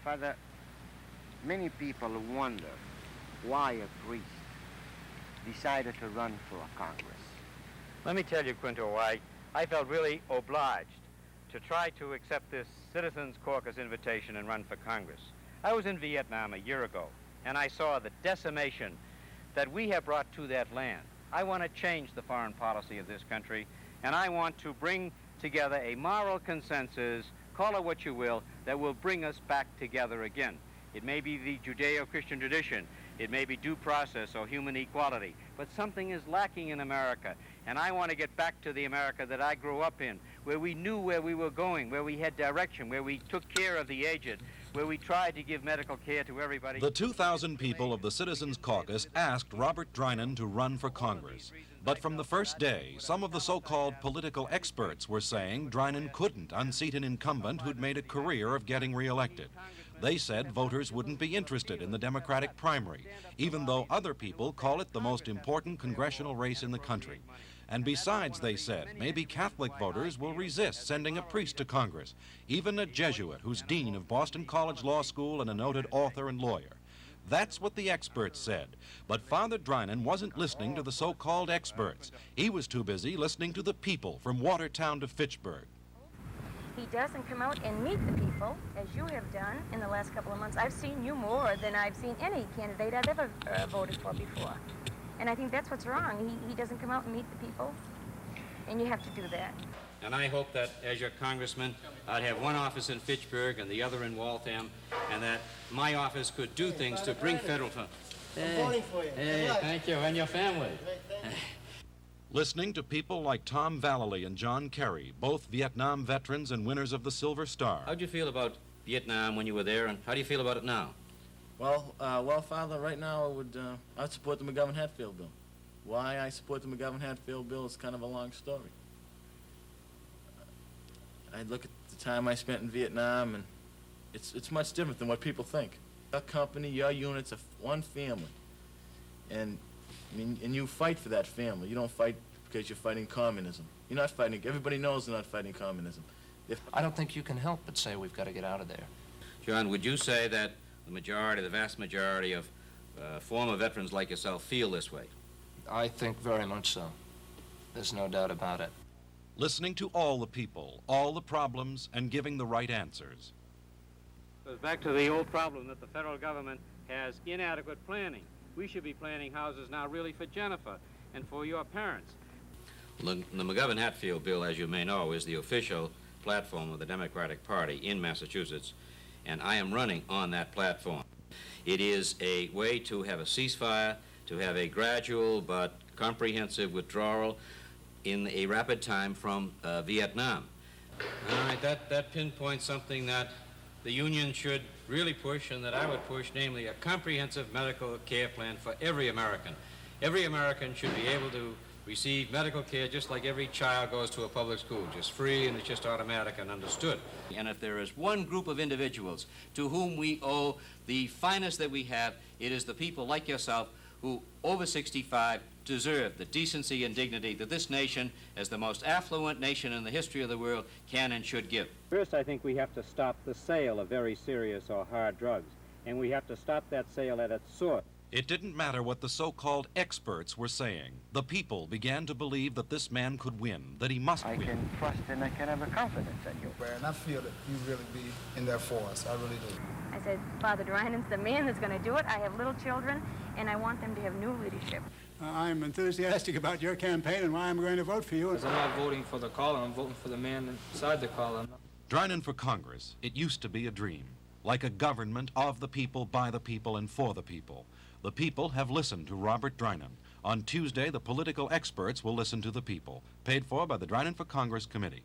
Father, many people wonder why a priest decided to run for Congress. Let me tell you, Quinto, why I felt really obliged to try to accept this Citizens Caucus invitation and run for Congress. I was in Vietnam a year ago, and I saw the decimation that we have brought to that land. I want to change the foreign policy of this country, and I want to bring together a moral consensus, call it what you will, that will bring us back together again. It may be the Judeo-Christian tradition, it may be due process or human equality, but something is lacking in America, and I want to get back to the America that I grew up in, where we knew where we were going, where we had direction, where we took care of the aged, where we tried to give medical care to everybody. The 2,000 people of the Citizens Caucus asked Robert Drinan to run for Congress. But from the first day, some of the so-called political experts were saying Drinan couldn't unseat an incumbent who'd made a career of getting reelected. They said voters wouldn't be interested in the Democratic primary, even though other people call it the most important congressional race in the country. And besides, they said, maybe Catholic voters will resist sending a priest to Congress, even a Jesuit who's dean of Boston College Law School and a noted author and lawyer. That's what the experts said. But Father Drinan wasn't listening to the so-called experts. He was too busy listening to the people from Watertown to Fitchburg. He doesn't come out and meet the people, as you have done in the last couple of months. I've seen you more than I've seen any candidate I've ever voted for before. And I think that's what's wrong. He doesn't come out and meet the people, and you have to do that. And I hope that as your congressman, I'd have one office in Fitchburg and the other in Waltham, and that my office could do things to bring federal funds. I'm voting for you. Hey, thank you, and your family. Listening to people like Tom Vallely and John Kerry, both Vietnam veterans and winners of the Silver Star. How'd you feel about Vietnam when you were there, and how do you feel about it now? Well, Father, right now I'd support the McGovern-Hatfield bill. Why I support the McGovern-Hatfield bill is kind of a long story. I look at the time I spent in Vietnam, and it's much different than what people think. Your company, your unit's one family, and you fight for that family. You don't fight because you're fighting communism. You're not fighting. Everybody knows they're not fighting communism. I don't think you can help but say we've got to get out of there. John, would you say that the vast majority of former veterans like yourself feel this way? I think very much so. There's no doubt about it. Listening to all the people, all the problems, and giving the right answers. It goes back to the old problem that the federal government has inadequate planning. We should be planning houses now really for Jennifer and for your parents. The McGovern-Hatfield bill, as you may know, is the official platform of the Democratic Party in Massachusetts, and I am running on that platform. It is a way to have a ceasefire, to have a gradual but comprehensive withdrawal in a rapid time from Vietnam. All right, that pinpoints something that the Union should really push and that I would push, namely a comprehensive medical care plan for every American. Every American should be able to receive medical care just like every child goes to a public school, just free and it's just automatic and understood. And if there is one group of individuals to whom we owe the finest that we have, it is the people like yourself who, over 65, deserve the decency and dignity that this nation, as the most affluent nation in the history of the world, can and should give. First, I think we have to stop the sale of very serious or hard drugs, and we have to stop that sale at its source. It didn't matter what the so-called experts were saying. The people began to believe that this man could win, that he must win. I can trust and I can have a confidence in you. And I feel that you really be in there for us. I really do. I said, Father Drinan's the man that's going to do it. I have little children, and I want them to have new leadership. I'm enthusiastic about your campaign and why I'm going to vote for you. I'm not voting for the caller, I'm voting for the man inside the collar. Drinan for Congress, it used to be a dream, like a government of the people, by the people, and for the people. The people have listened to Robert Drinan. On Tuesday, the political experts will listen to the people, paid for by the Drinan for Congress Committee.